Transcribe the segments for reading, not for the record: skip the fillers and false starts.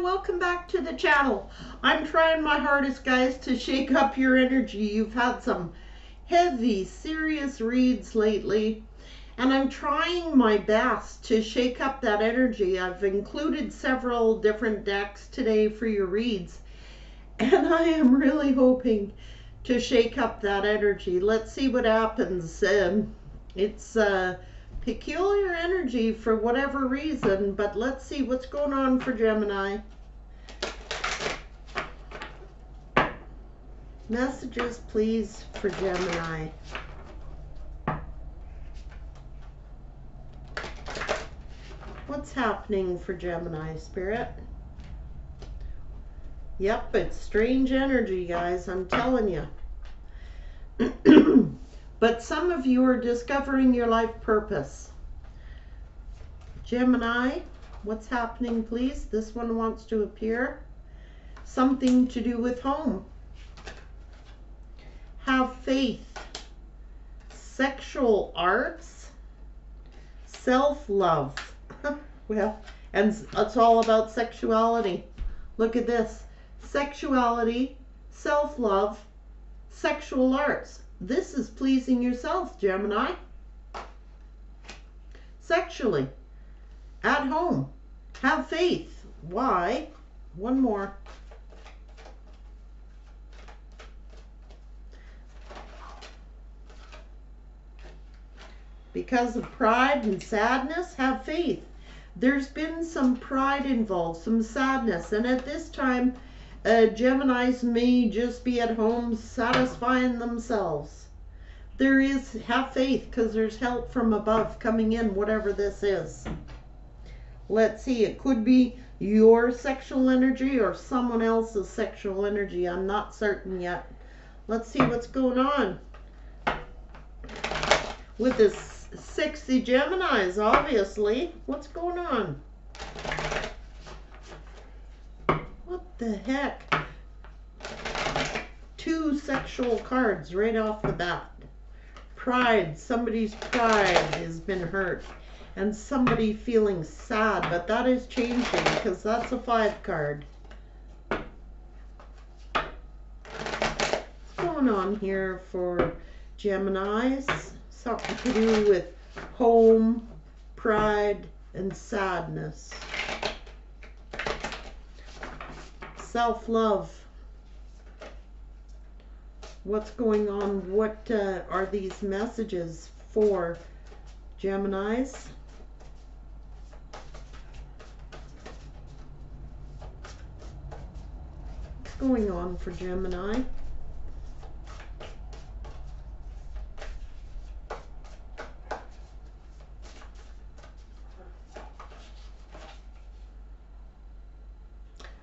welcome back to the channel. I'm trying my hardest, guys, to shake up your energy. You've had some heavy, serious reads lately, and I'm trying my best to shake up that energy. I've included several different decks today for your reads, and I am really hoping to shake up that energy. Let's see what happens. It's peculiar energy for whatever reason, but let's see what's going on for Gemini. Messages, please, for Gemini. What's happening for Gemini, Spirit? Yep, it's strange energy, guys, I'm telling you. But some of you are discovering your life purpose. Gemini, what's happening, please? This one wants to appear. Something to do with home. Have faith. Sexual arts. Self-love. Well, and it's all about sexuality. Look at this. Sexuality, self-love, sexual arts. This is pleasing yourself, Gemini. Sexually, at home, have faith. Why? One more. Because of pride and sadness, have faith. There's been some pride involved, some sadness, and at this time, Geminis may just be at home satisfying themselves. There is, have faith, because there's help from above coming in, whatever this is. Let's see, it could be your sexual energy or someone else's sexual energy. I'm not certain yet. Let's see what's going on with this sexy Geminis, obviously. What's going on? What the heck? Two sexual cards right off the bat. Pride. Somebody's pride has been hurt. And somebody feeling sad. But that is changing because that's a 5 card. What's going on here for Geminis? Something to do with home, pride, and sadness. Self-love. What's going on? What are these messages for Geminis? What's going on for Gemini?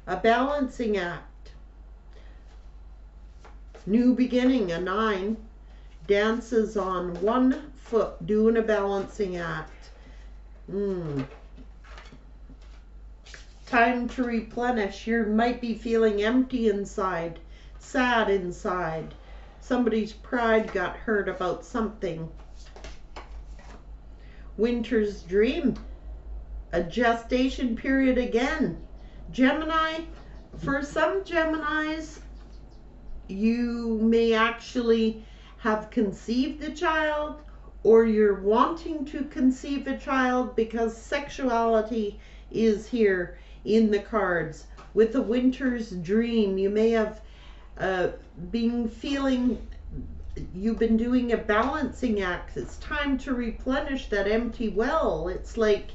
A balancing act. New beginning, a 9. Dances on one foot, doing a balancing act. Time to replenish. You might be feeling empty inside, sad inside. Somebody's pride got hurt about something. Winter's dream. A gestation period again. Gemini, for some Geminis, you may actually have conceived a child, or you're wanting to conceive a child because sexuality is here in the cards. With the winter's dream, you may have been feeling you've been doing a balancing act. It's time to replenish that empty well. It's like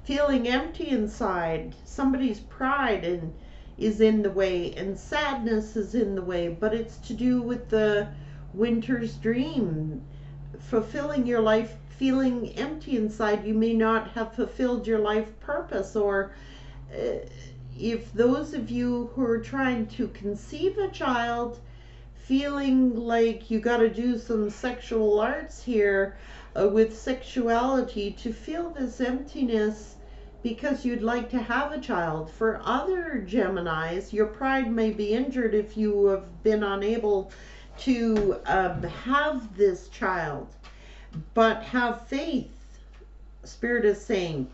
feeling empty inside. Somebody's pride is in the way, and sadness is in the way, but it's to do with the winter's dream. Fulfilling your life, feeling empty inside. You may not have fulfilled your life purpose, or if those of you who are trying to conceive a child, feeling like you got to do some sexual arts here with sexuality to fill this emptiness because you'd like to have a child. For other Geminis, your pride may be injured if you have been unable to have this child. But have faith, Spirit is saying.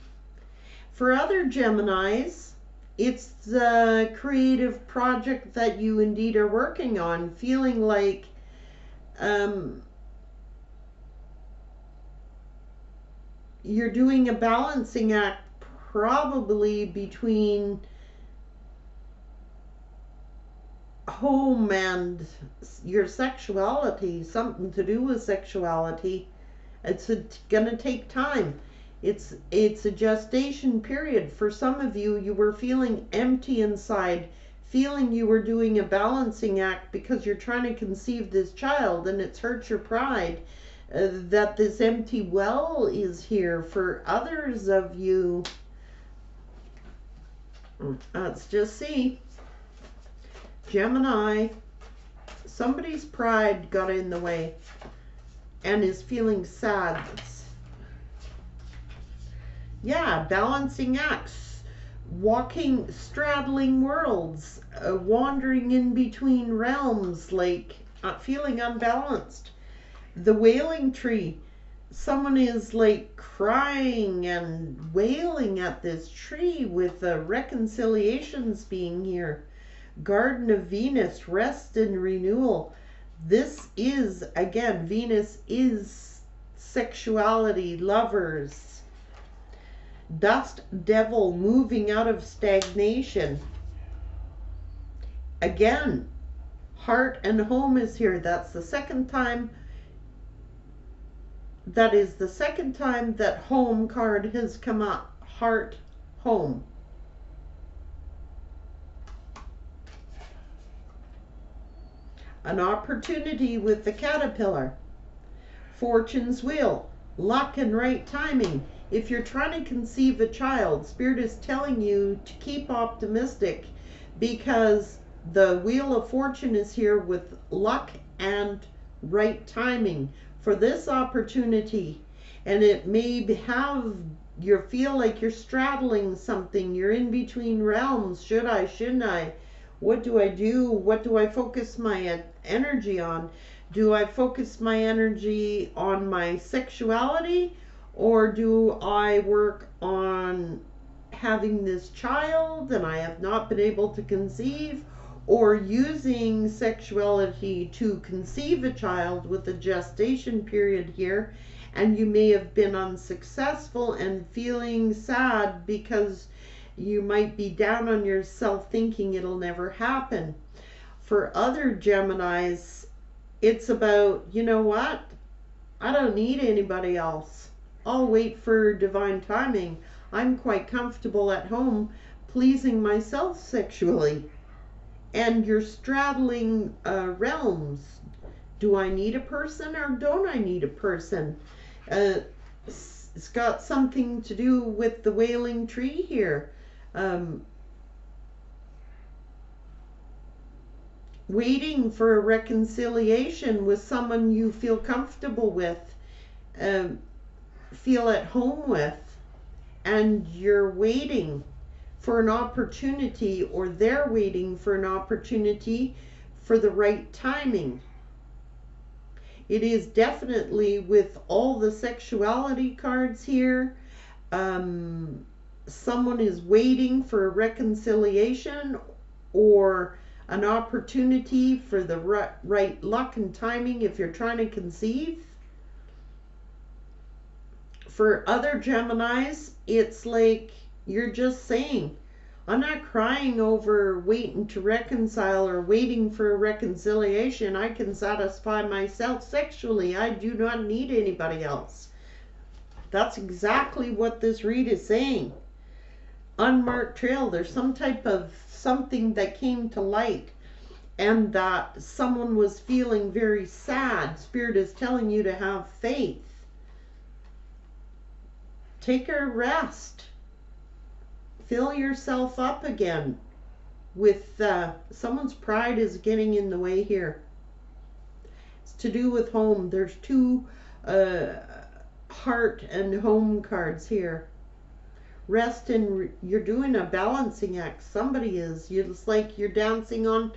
For other Geminis, it's the creative project that you indeed are working on, feeling like you're doing a balancing act, probably between home and your sexuality, something to do with sexuality. It's gonna take time. It's a gestation period. For some of you, you were feeling empty inside, feeling you were doing a balancing act because you're trying to conceive this child, and it's hurt your pride that this empty well is here. For others of you, let's just see. Gemini, somebody's pride got in the way and is feeling sad. Yeah, balancing acts, walking, straddling worlds, wandering in between realms, like feeling unbalanced. The wailing tree, someone is like crying and wailing at this tree with the reconciliations being here. Garden of Venus, rest and renewal. This is, again, Venus is sexuality, lovers. Dust devil, moving out of stagnation. Again, heart and home is here. That's the second time. That is the second time that home card has come up. Heart, home. An opportunity with the caterpillar. Fortune's wheel, luck and right timing. If you're trying to conceive a child, Spirit is telling you to keep optimistic, because the wheel of fortune is here with luck and right timing for this opportunity. And it may have, you feel like you're straddling something, you're in between realms. Should I, shouldn't I? What do I do? What do I focus my energy on? Do I focus my energy on my sexuality, or do I work on having this child and I have not been able to conceive, or using sexuality to conceive a child with a gestation period here, and you may have been unsuccessful and feeling sad because you might be down on yourself thinking it'll never happen. For other Geminis, it's about, you know what? I don't need anybody else. I'll wait for divine timing. I'm quite comfortable at home pleasing myself sexually. And you're straddling realms. Do I need a person or don't I need a person? It's got something to do with the wailing tree here. Waiting for a reconciliation with someone you feel comfortable with, feel at home with, and you're waiting for an opportunity, or they're waiting for an opportunity for the right timing. It is definitely, with all the sexuality cards here, someone is waiting for a reconciliation or an opportunity for the right luck and timing if you're trying to conceive. For other Geminis, it's like you're just saying, I'm not crying over waiting to reconcile or waiting for a reconciliation. I can satisfy myself sexually. I do not need anybody else. That's exactly what this read is saying. Unmarked trail. There's some type of something that came to light, and that someone was feeling very sad. Spirit is telling you to have faith. Take a rest. Fill yourself up again with someone's pride is getting in the way here. It's to do with home. There's two heart and home cards here. Rest, and you're doing a balancing act. Somebody is. It's like you're dancing on,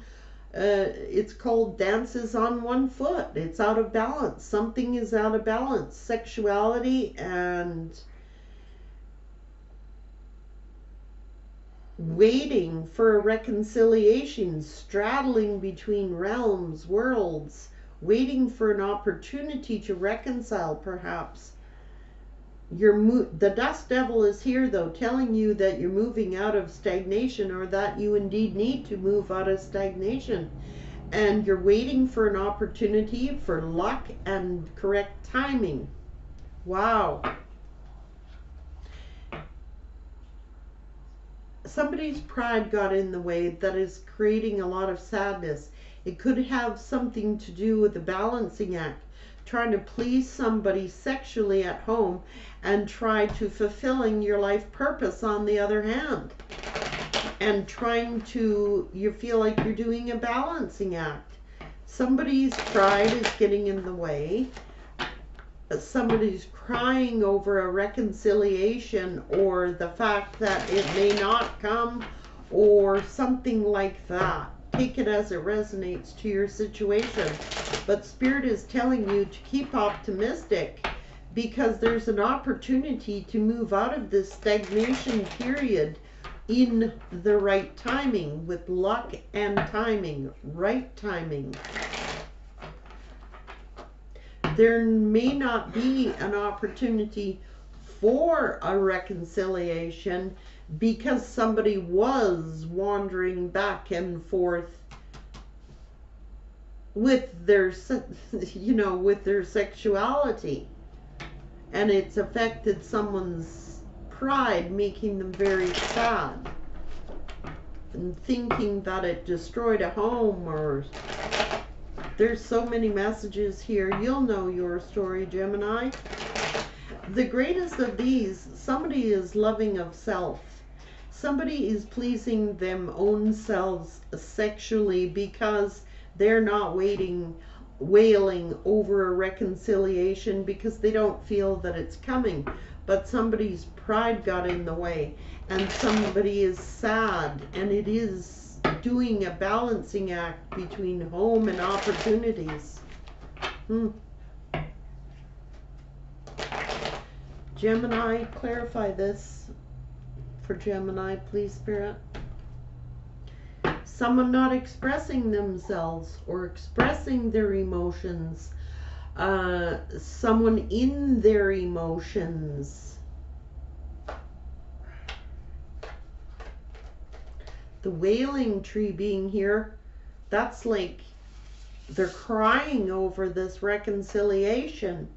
it's called dances on one foot. It's out of balance. Something is out of balance. Sexuality and waiting for a reconciliation, straddling between realms, worlds, waiting for an opportunity to reconcile, perhaps. The dust devil is here, though, telling you that you're moving out of stagnation, or that you indeed need to move out of stagnation. And you're waiting for an opportunity for luck and correct timing. Wow. Somebody's pride got in the way that is creating a lot of sadness. It could have something to do with the balancing act, trying to please somebody sexually at home and try to fulfilling your life purpose on the other hand. And you feel like you're doing a balancing act. Somebody's pride is getting in the way. Somebody's crying over a reconciliation, or the fact that it may not come, or something like that. Take it as it resonates to your situation. But Spirit is telling you to keep optimistic, because there's an opportunity to move out of this stagnation period in the right timing, with luck and timing, right timing. There may not be an opportunity for a reconciliation because somebody was wandering back and forth with their, with their sexuality, and it's affected someone's pride, making them very sad and thinking that it destroyed a home. Or there's so many messages here. You'll know your story, Gemini. The greatest of these, somebody is loving of self. Somebody is pleasing them own selves sexually because they're not wailing over a reconciliation because they don't feel that it's coming. But somebody's pride got in the way, and somebody is sad, and it is doing a balancing act between home and opportunities. Gemini, clarify this for Gemini, please, Spirit. Someone not expressing themselves or expressing their emotions. Someone in their emotions. The wailing tree being here, that's like they're crying over this reconciliation,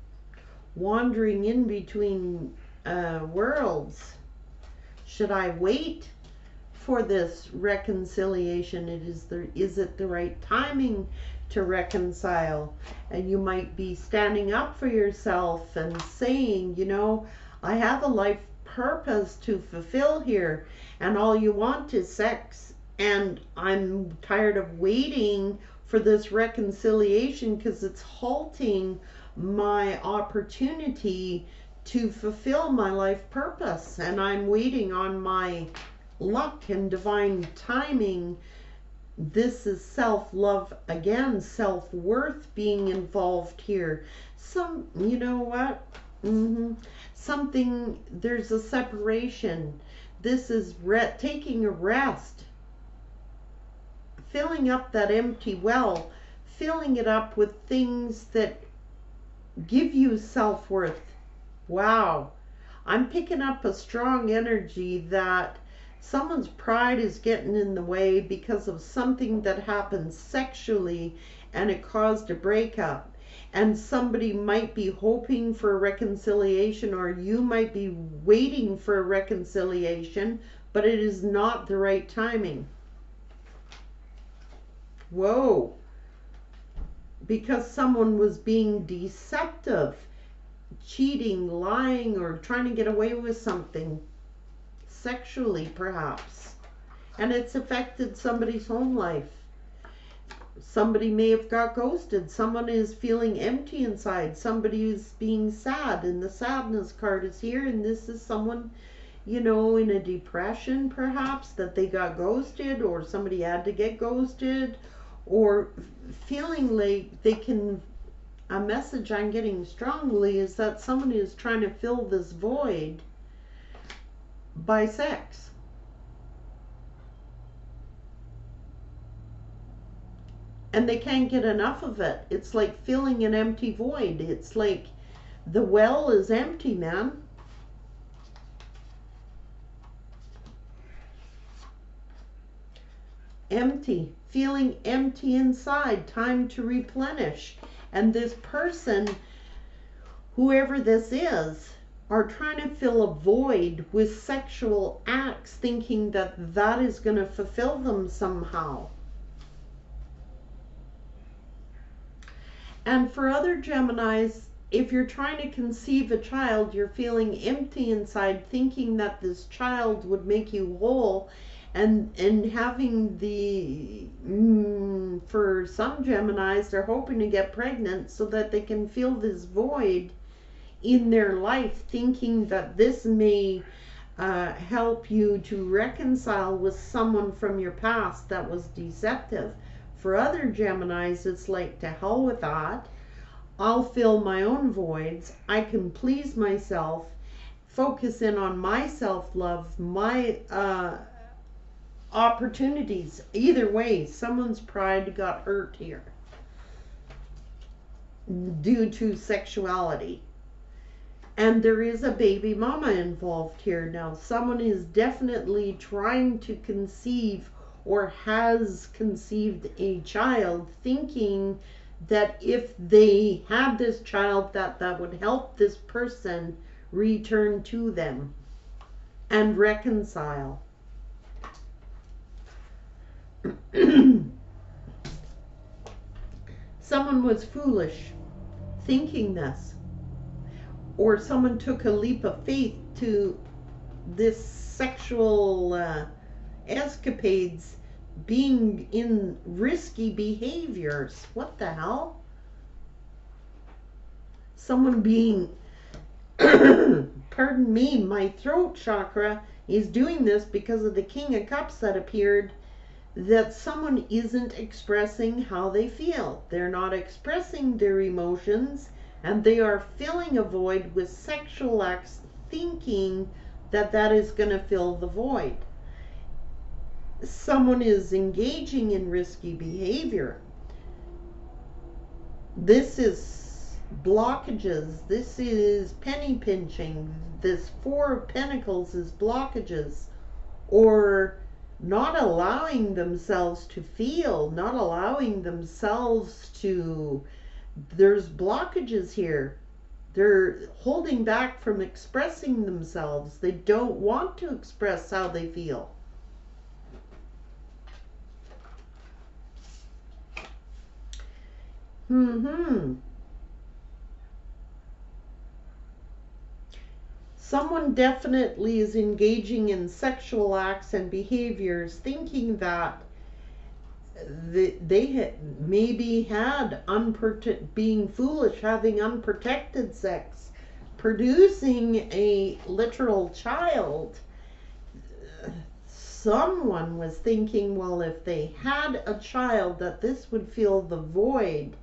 wandering in between worlds. Should I wait for this reconciliation? Is it the right timing to reconcile? And you might be standing up for yourself and saying, I have a life purpose to fulfill here, and all you want is sex, and I'm tired of waiting for this reconciliation because it's halting my opportunity to fulfill my life purpose, and I'm waiting on my luck and divine timing. This is self-love again, self-worth being involved here. Something, there's a separation. This is taking a rest, filling up that empty well, filling it up with things that give you self-worth. Wow. I'm picking up a strong energy that someone's pride is getting in the way because of something that happened sexually and it caused a breakup. And somebody might be hoping for a reconciliation, or you might be waiting for a reconciliation, but it is not the right timing. Whoa. Because someone was being deceptive, cheating, lying, or trying to get away with something sexually, perhaps. And it's affected somebody's home life. Somebody may have got ghosted. Someone is feeling empty inside. Somebody is being sad, and the sadness card is here, and this is someone, in a depression, perhaps, that they got ghosted, or somebody had to get ghosted, or feeling like a message I'm getting strongly is that someone is trying to fill this void by sex. and they can't get enough of it. It's like filling an empty void. It's like the well is empty, man. Empty, feeling empty inside, time to replenish. And this person, whoever this is, are trying to fill a void with sexual acts, thinking that that is going to fulfill them somehow. And for other Geminis, if you're trying to conceive a child, you're feeling empty inside, thinking that this child would make you whole. And having the, for some Geminis, they're hoping to get pregnant so that they can fill this void in their life, thinking that this may help you to reconcile with someone from your past that was deceptive. For other Geminis, it's like, to hell with that. I'll fill my own voids. I can please myself, focus in on my self-love, my opportunities. Either way, someone's pride got hurt here due to sexuality. And there is a baby mama involved here. Now, someone is definitely trying to conceive or has conceived a child, thinking that if they had this child, that would help this person return to them and reconcile. Someone was foolish thinking this, or someone took a leap of faith to this sexual escapades, being in risky behaviors. What the hell? Someone being pardon me, my throat chakra is doing this because of the King of Cups that appeared, that someone isn't expressing how they feel. They're not expressing their emotions, and they are filling a void with sexual acts, thinking that that is going to fill the void. Someone is engaging in risky behavior. This is blockages. This is penny pinching. This Four of Pentacles is blockages, or not allowing themselves to feel, not allowing themselves to, there's blockages here. They're holding back from expressing themselves. They don't want to express how they feel. Someone definitely is engaging in sexual acts and behaviors, thinking that they maybe had being foolish, having unprotected sex, producing a literal child. Someone was thinking, well, if they had a child, that this would fill the void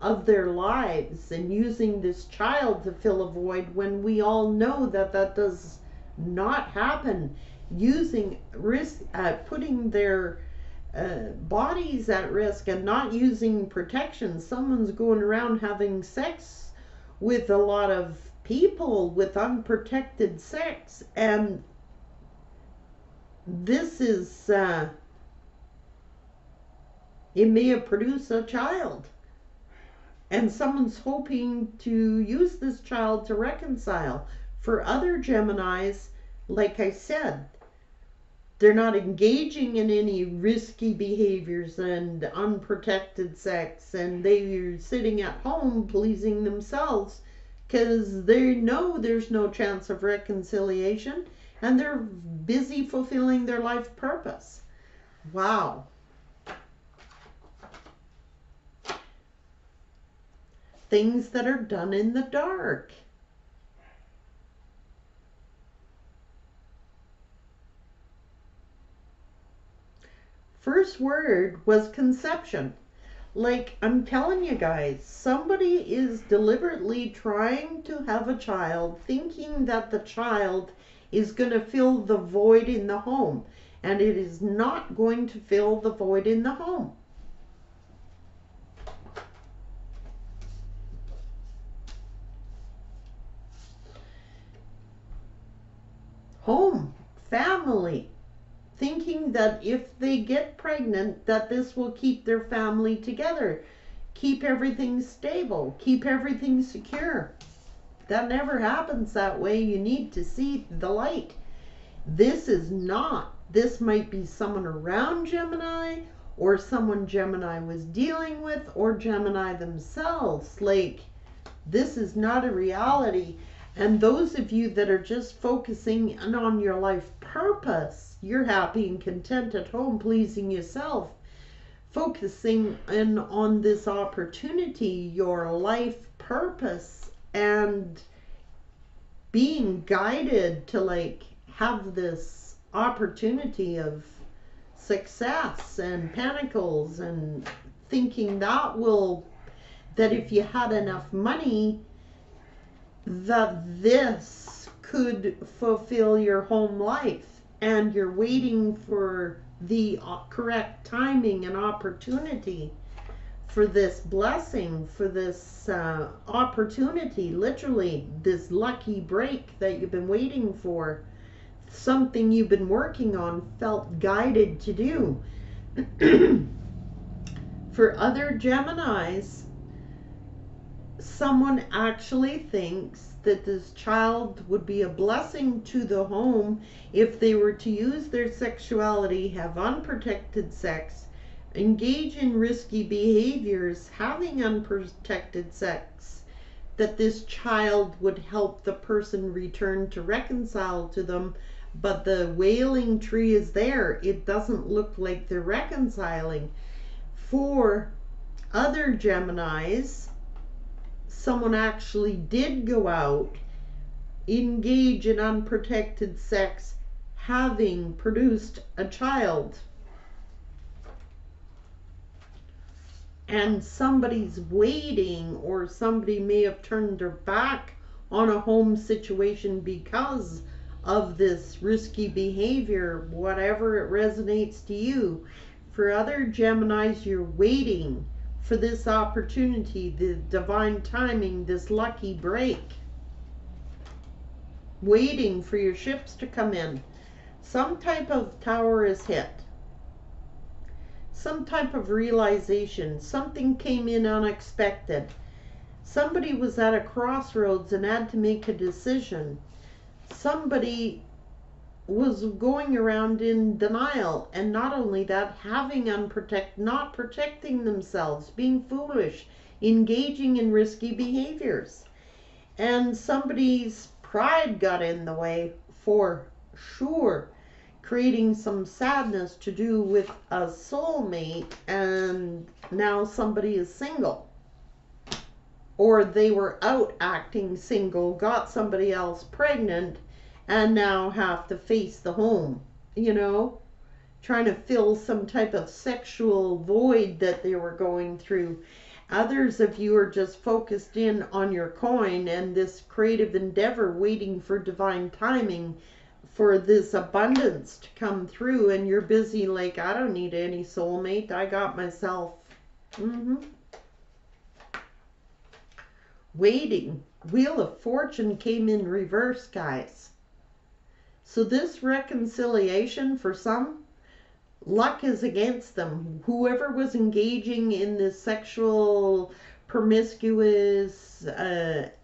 of their lives, and using this child to fill a void, when we all know that that does not happen. Using risk, putting their bodies at risk and not using protection. Someone's going around having sex with a lot of people with unprotected sex, and this is it may have produced a child, and someone's hoping to use this child to reconcile. For other Geminis, like I said, they're not engaging in any risky behaviors and unprotected sex, and they're sitting at home pleasing themselves because they know there's no chance of reconciliation, and they're busy fulfilling their life purpose. Wow. Things that are done in the dark. First word was conception. Like, I'm telling you guys, somebody is deliberately trying to have a child, thinking that the child is going to fill the void in the home, and it is not going to fill the void in the home. family, thinking that if they get pregnant, that this will keep their family together, keep everything stable, keep everything secure. That never happens that way. You need to see the light. This is not. This might be someone around Gemini, or someone Gemini was dealing with, or Gemini themselves. Like, this is not a reality. And those of you that are just focusing on your life purpose, you're happy and content at home, pleasing yourself, focusing in on this opportunity, your life purpose, and being guided to like have this opportunity of success and pentacles, and thinking that if you had enough money, that this could fulfill your home life, and you're waiting for the correct timing and opportunity for this blessing, for this opportunity, literally this lucky break that you've been waiting for, something you've been working on, felt guided to do. For other Geminis, someone actually thinks that this child would be a blessing to the home if they were to use their sexuality, have unprotected sex, engage in risky behaviors, having unprotected sex, that this child would help the person return to reconcile to them. But the wailing tree is there. It doesn't look like they're reconciling. For other Geminis, someone actually did go out, engage in unprotected sex, having produced a child. And somebody's waiting, or somebody may have turned their back on a home situation because of this risky behavior, whatever it resonates to you. For other Geminis, you're waiting for this opportunity, the divine timing, this lucky break. Waiting for your ships to come in. Some type of tower is hit. Some type of realization. Something came in unexpected. Somebody was at a crossroads and had to make a decision. Somebody was going around in denial, and not only that, having not protecting themselves, being foolish, engaging in risky behaviors. And somebody's pride got in the way, for sure, creating some sadness to do with a soulmate, and now somebody is single. Or they were out acting single, got somebody else pregnant, and now have to face the home, you know, trying to fill some type of sexual void that they were going through. Others of you are just focused in on your coin and this creative endeavor, waiting for divine timing for this abundance to come through, and you're busy like, I don't need any soulmate, I got myself. Waiting. Wheel of Fortune came in reverse, guys. So this reconciliation, for some, luck is against them. Whoever was engaging in this sexual promiscuous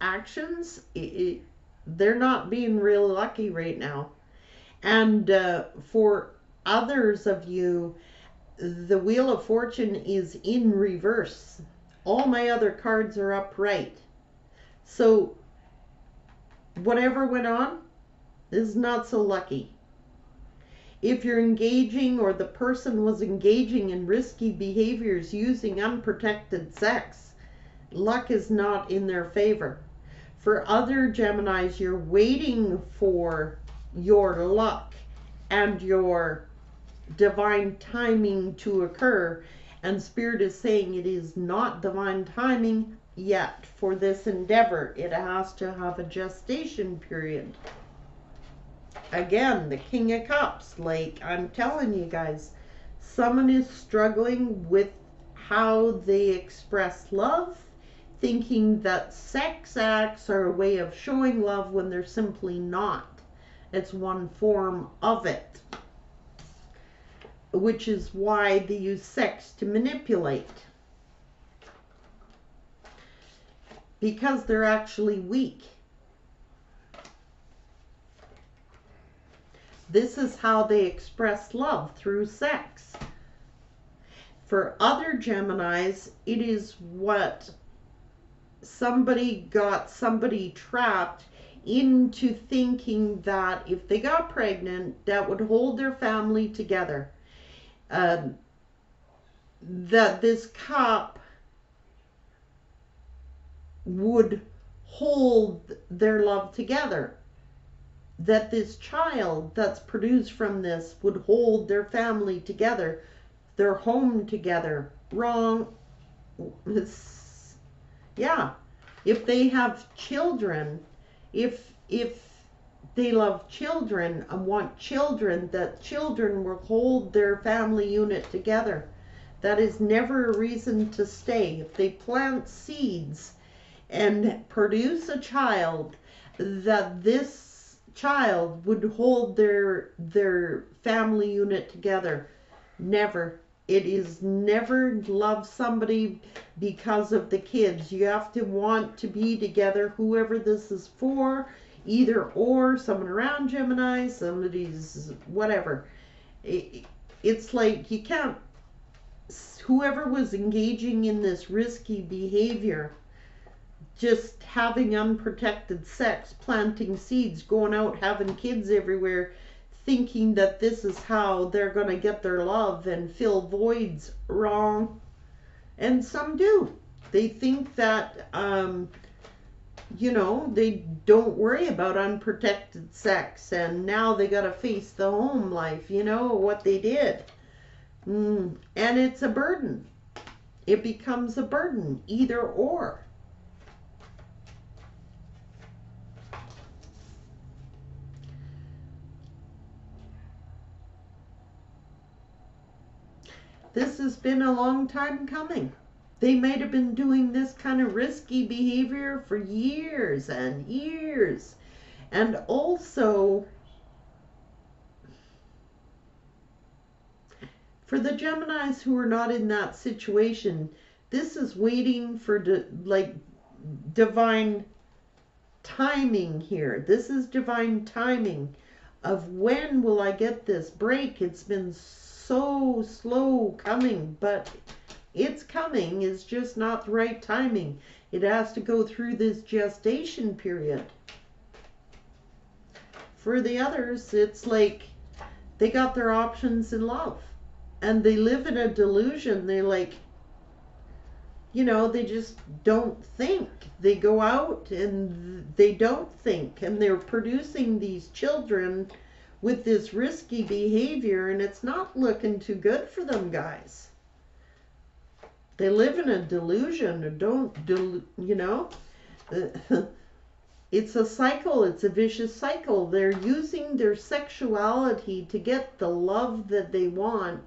actions, they're not being real lucky right now. And for others of you, the Wheel of Fortune is in reverse. All my other cards are upright. So whatever went on is not so lucky. If you're engaging, or the person was engaging in risky behaviors using unprotected sex, luck is not in their favor. For other Geminis, you're waiting for your luck and your divine timing to occur, and Spirit is saying it is not divine timing yet for this endeavor. It has to have a gestation period. Again, the King of Cups, like I'm telling you guys, someone is struggling with how they express love, thinking that sex acts are a way of showing love when they're simply not. It's one form of it, which is why they use sex to manipulate. Because they're actually weak. This is how they express love, through sex. For other Geminis, it is what somebody got somebody trapped into thinking that if they got pregnant, that would hold their family together. That this cup would hold their love together. That this child that's produced from this would hold their family together, their home together. Wrong. Yeah. If they have children, if they love children and want children, that children will hold their family unit together. That is never a reason to stay. If they plant seeds and produce a child, that this child would hold their family unit together. Never. It is never love somebody because of the kids. You have to want to be together, whoever this is for, either or, someone around Gemini, somebody's whatever. It's like you can't, whoever was engaging in this risky behavior, just having unprotected sex, planting seeds, going out, having kids everywhere, thinking that this is how they're going to get their love and fill voids. Wrong. And some do. They think that, they don't worry about unprotected sex, and now they got to face the home life, what they did. And it's a burden. It becomes a burden, either or. This has been a long time coming. They might have been doing this kind of risky behavior for years and years. And also, for the Geminis who are not in that situation, this is waiting for divine timing here. This is divine timing of when will I get this break. It's been so slow coming, but it's coming. It's just not the right timing. It has to go through this gestation period. For the others, it's like they got their options in love, and they live in a delusion. They they just don't think. They go out and they don't think, and they're producing these children with this risky behavior, and it's not looking too good for them, guys. They live in a delusion, or it's a cycle. It's a vicious cycle. They're using their sexuality to get the love that they want,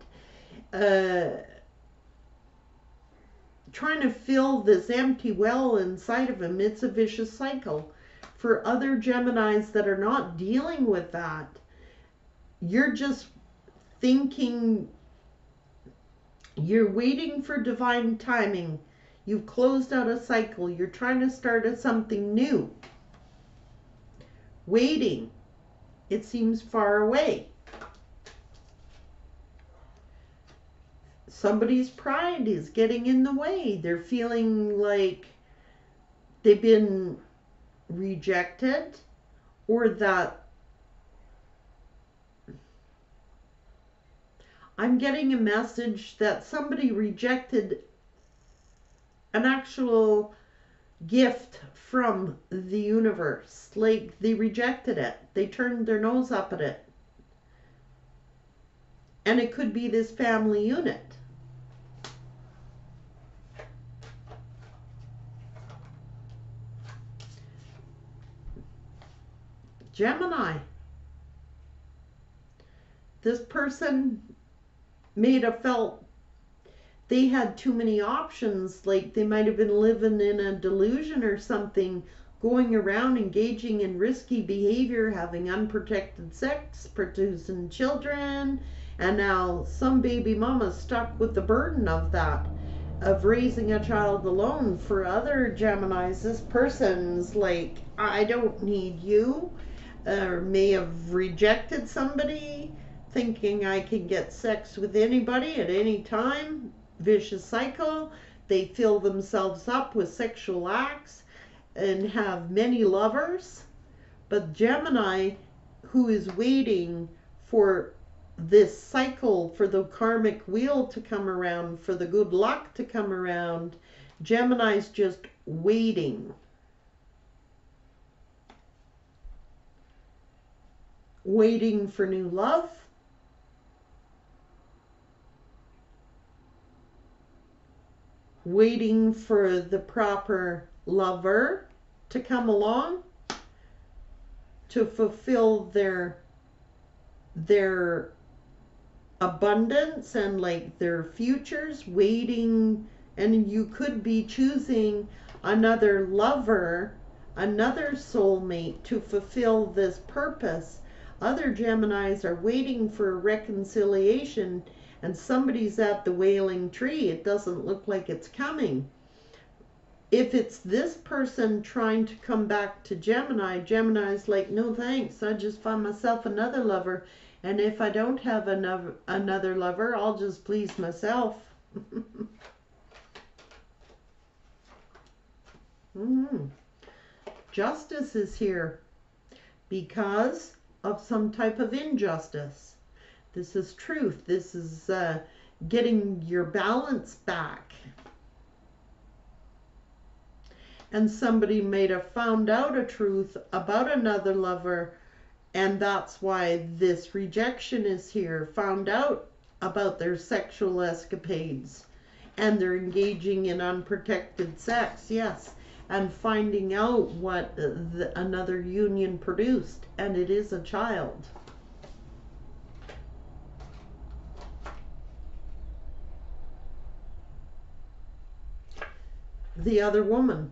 trying to fill this empty well inside of them. It's a vicious cycle. For other Geminis that are not dealing with that, you're just thinking, you're waiting for divine timing. You've closed out a cycle. You're trying to start something new. Waiting. It seems far away. Somebody's pride is getting in the way. They're feeling like they've been rejected, or that I'm getting a message that somebody rejected an actual gift from the universe. Like they rejected it. They turned their nose up at it. And it could be this family unit. Gemini. This person may have felt they had too many options, like they might have been living in a delusion or something, going around engaging in risky behavior, having unprotected sex, producing children, and now some baby mama's stuck with the burden of that, of raising a child alone. For other Geminis, this person's like, I don't need you, or may have rejected somebody, thinking I can get sex with anybody at any time. Vicious cycle. They fill themselves up with sexual acts and have many lovers. But Gemini, who is waiting for this cycle, for the karmic wheel to come around, for the good luck to come around, Gemini's just waiting. Waiting for new love. Waiting for the proper lover to come along to fulfill their abundance and like their futures. Waiting, and you could be choosing another lover, another soulmate to fulfill this purpose. Other Geminis are waiting for a reconciliation, and somebody's at the wailing tree. It doesn't look like it's coming. If it's this person trying to come back to Gemini, Gemini's like, no thanks, I just find myself another lover. And if I don't have another lover, I'll just please myself. Justice is here because of some type of injustice. This is truth. This is getting your balance back. And somebody may have found out a truth about another lover, and that's why this rejection is here. Found out about their sexual escapades, and they're engaging in unprotected sex, yes, and finding out what another union produced, and it is a child. The other woman,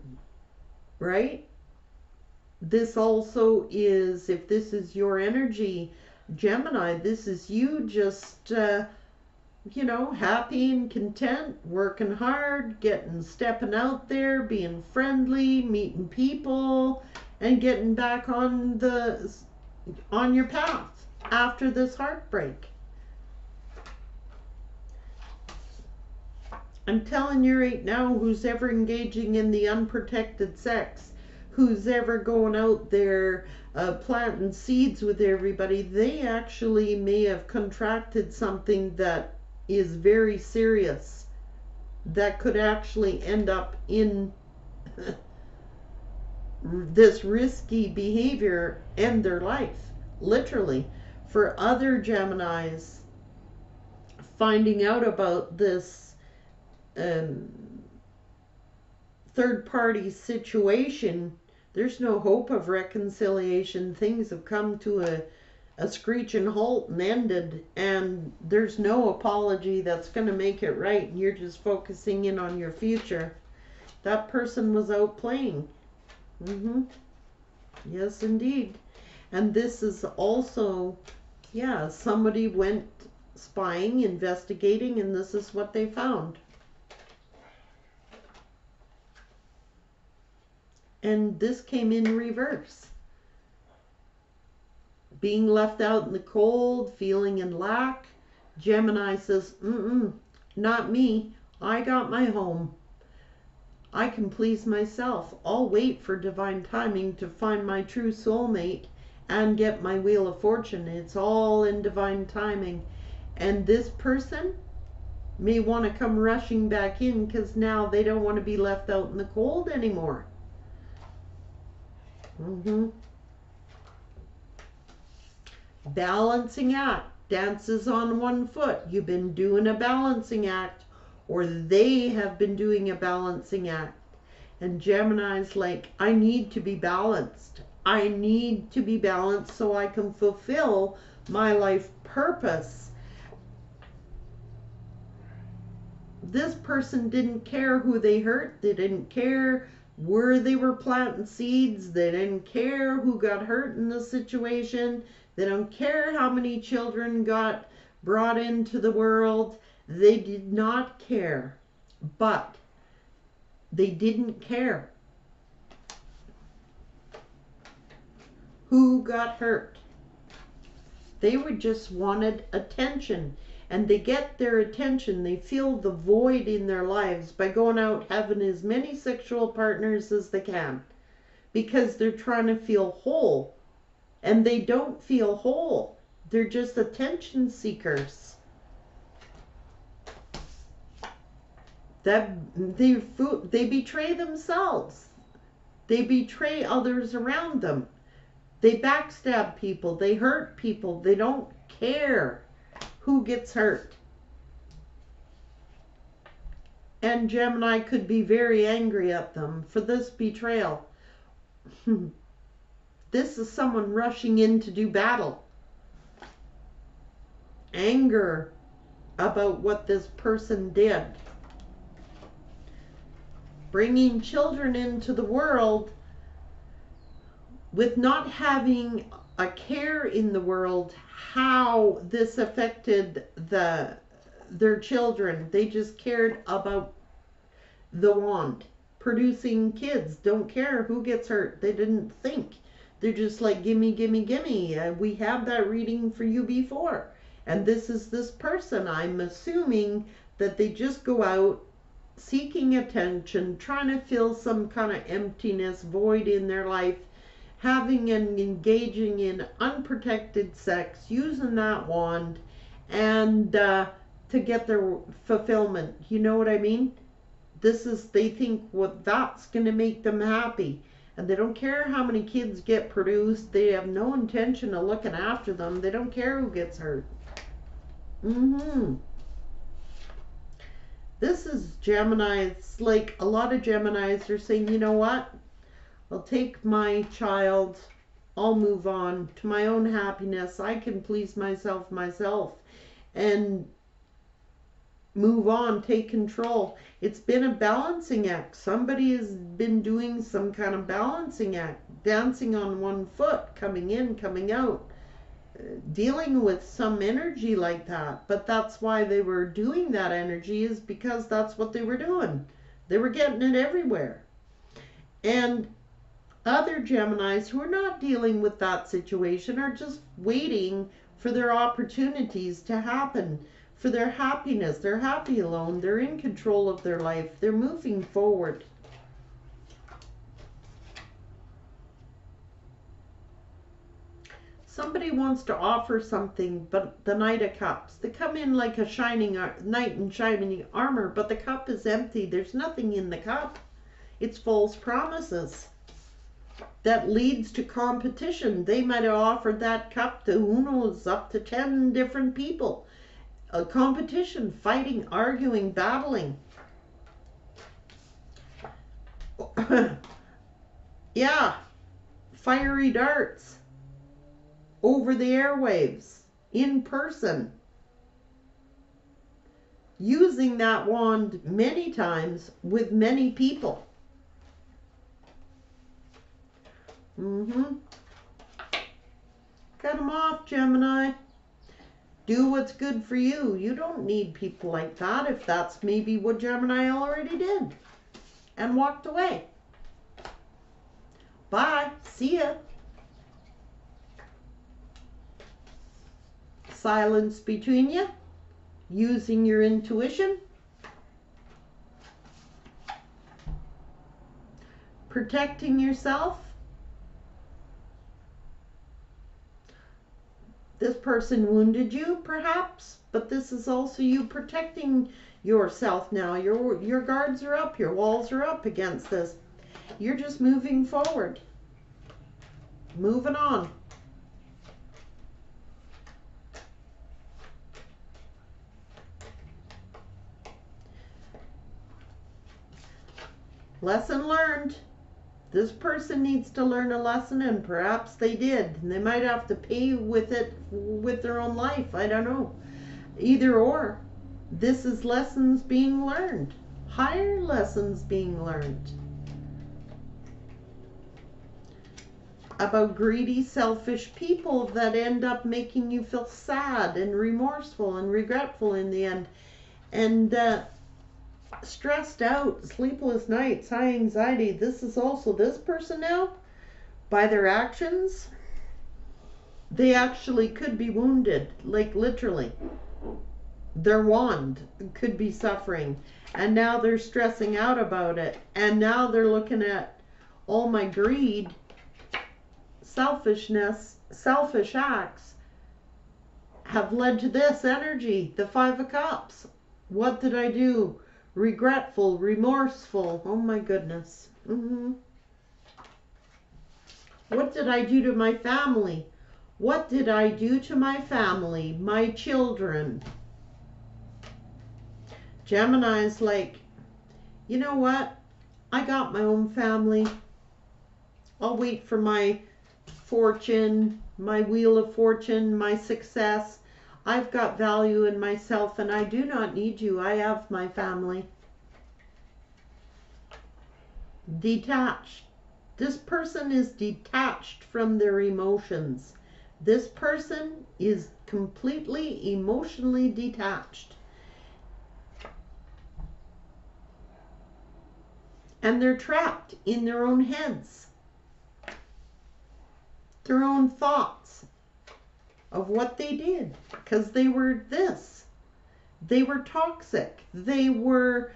right? This also is, if this is your energy, Gemini, this is you just, happy and content, working hard, stepping out there, being friendly, meeting people, and getting back on your path after this heartbreak. I'm telling you right now, who's ever engaging in the unprotected sex, who's ever going out there planting seeds with everybody, they actually may have contracted something that is very serious, that could actually end up in this risky behavior, end their life, literally. For other Geminis, finding out about this third-party situation, there's no hope of reconciliation. Things have come to a screeching halt and ended, and there's no apology that's going to make it right. You're just focusing in on your future. That person was out playing. Yes, indeed. And this is also, yeah, somebody went spying, investigating, and this is what they found. And this came in reverse. Being left out in the cold, feeling in lack. Gemini says, not me. I got my home. I can please myself. I'll wait for divine timing to find my true soulmate and get my wheel of fortune. It's all in divine timing. And this person may want to come rushing back in because now they don't want to be left out in the cold anymore. Balancing act. Dances on one foot. You've been doing a balancing act, or they have been doing a balancing act. And Gemini's like, I need to be balanced. I need to be balanced so I can fulfill my life purpose. This person didn't care who they hurt. They didn't care where they were planting seeds. They didn't care who got hurt in the situation. They don't care how many children got brought into the world. They did not care. But they didn't care who got hurt. They would just wanted attention. And they get their attention. They fill the void in their lives by going out having as many sexual partners as they can. Because they're trying to feel whole. And they don't feel whole. They're just attention seekers. They betray themselves. They betray others around them. They backstab people. They hurt people. They don't care who gets hurt. And Gemini could be very angry at them for this betrayal. This is someone rushing in to do battle. Anger about what this person did. Bringing children into the world with not having a care in the world how this affected their children. They just cared about the wand. Producing kids. Don't care who gets hurt. They didn't think. They're just like, gimme, gimme, gimme. We have that reading for you before. And this is this person. I'm assuming that they just go out seeking attention, trying to fill some kind of emptiness, void in their life, having and engaging in unprotected sex, using that wand, and to get their fulfillment. You know what I mean? They think that's going to make them happy. And they don't care how many kids get produced. They have no intention of looking after them. They don't care who gets hurt. This is Gemini. It's like a lot of Geminis are saying, you know what? I'll take my child. I'll move on to my own happiness. I can please myself and move on, take control. It's been a balancing act. Somebody has been doing some kind of balancing act, dancing on one foot, coming in, coming out, dealing with some energy like that. But that's why they were doing that energy, is because that's what they were doing. They were getting it everywhere. And other Geminis who are not dealing with that situation are just waiting for their opportunities to happen, for their happiness. They're happy alone. They're in control of their life. They're moving forward. Somebody wants to offer something, but the Knight of Cups. They come in like a shining knight in shining armor, but the cup is empty. There's nothing in the cup. It's false promises. That leads to competition. They might have offered that cup to, who knows, up to 10 different people. A competition, fighting, arguing, battling. Yeah, fiery darts over the airwaves, in person. Using that wand many times with many people. Cut them off, Gemini. Do what's good for you. You don't need people like that, if that's maybe what Gemini already did and walked away. Bye. See ya. Silence between you. Using your intuition. Protecting yourself. This person wounded you, perhaps, but this is also you protecting yourself now. Your guards are up, your walls are up against this. You're just moving forward. Moving on. Lesson learned. This person needs to learn a lesson, and perhaps they did. And they might have to pay with it with their own life. I don't know. Either or. This is lessons being learned. Higher lessons being learned. about greedy, selfish people that end up making you feel sad and remorseful and regretful in the end. And stressed out, sleepless nights, high anxiety. This is also this person now, by their actions, they actually could be wounded, like literally. Their wand could be suffering, and now they're stressing out about it, and now they're looking at all my greed, selfishness, selfish acts have led to this energy, the Five of Cups. What did I do? Regretful, remorseful. Oh my goodness. What did I do to my family? What did I do to my family, my children? Gemini's like, you know what? I got my own family. I'll wait for my fortune, my wheel of fortune, my success. I've got value in myself and I do not need you. I have my family. Detached. This person is detached from their emotions. This person is completely emotionally detached. And they're trapped in their own heads. Their own thoughts of what they did. Because they were this. They were toxic. They're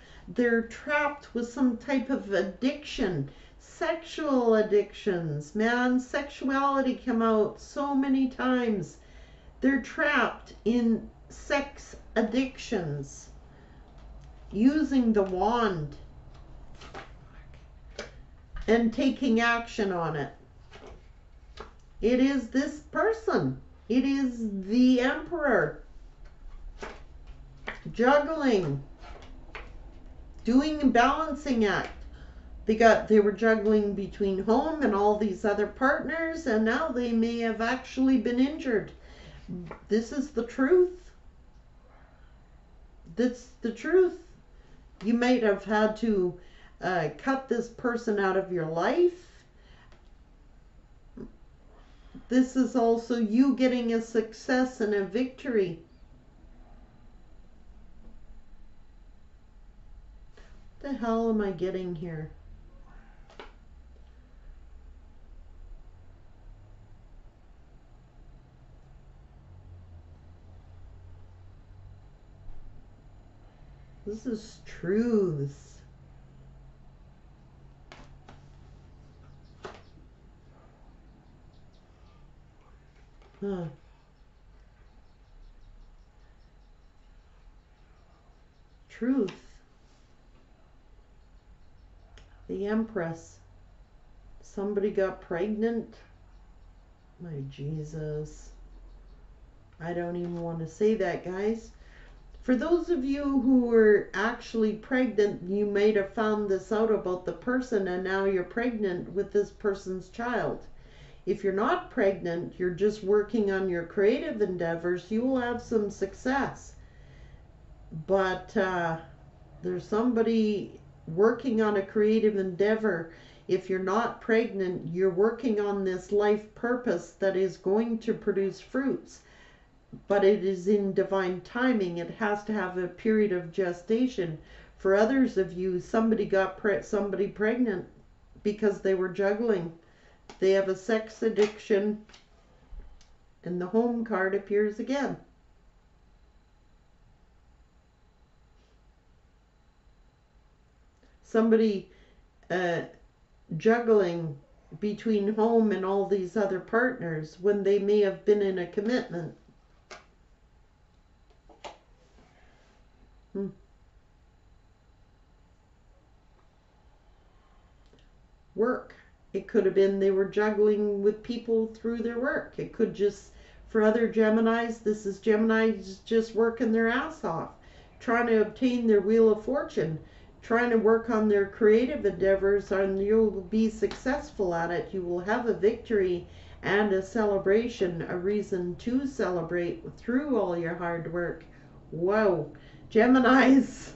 trapped with some type of addiction. Sexual addictions. Man, sexuality come out so many times. They're trapped in sex addictions. Using the wand and taking action on it. It is this person. It is the Emperor. Juggling. Doing a balancing act. They were juggling between home and all these other partners, and now they may have actually been injured. This is the truth. That's the truth. You might have had to cut this person out of your life. This is also you getting a success and a victory. What the hell am I getting here? This is truths. Huh. Truth. The Empress. Somebody got pregnant. My Jesus. I don't even want to say that, guys. For those of you who were actually pregnant, you might have found this out about the person and now you're pregnant with this person's child. If you're not pregnant, you're just working on your creative endeavors, you will have some success. But there's somebody working on a creative endeavor. If you're not pregnant, you're working on this life purpose that is going to produce fruits. But it is in divine timing. It has to have a period of gestation. For others of you, somebody got somebody pregnant because they were juggling. They have a sex addiction, and the home card appears again. Somebody juggling between home and all these other partners when they may have been in a commitment. Work. It could have been they were juggling with people through their work. It could just, for other Geminis, this is Geminis just working their ass off, trying to obtain their wheel of fortune, trying to work on their creative endeavors, and you'll be successful at it. You will have a victory and a celebration, a reason to celebrate through all your hard work. Whoa, Geminis,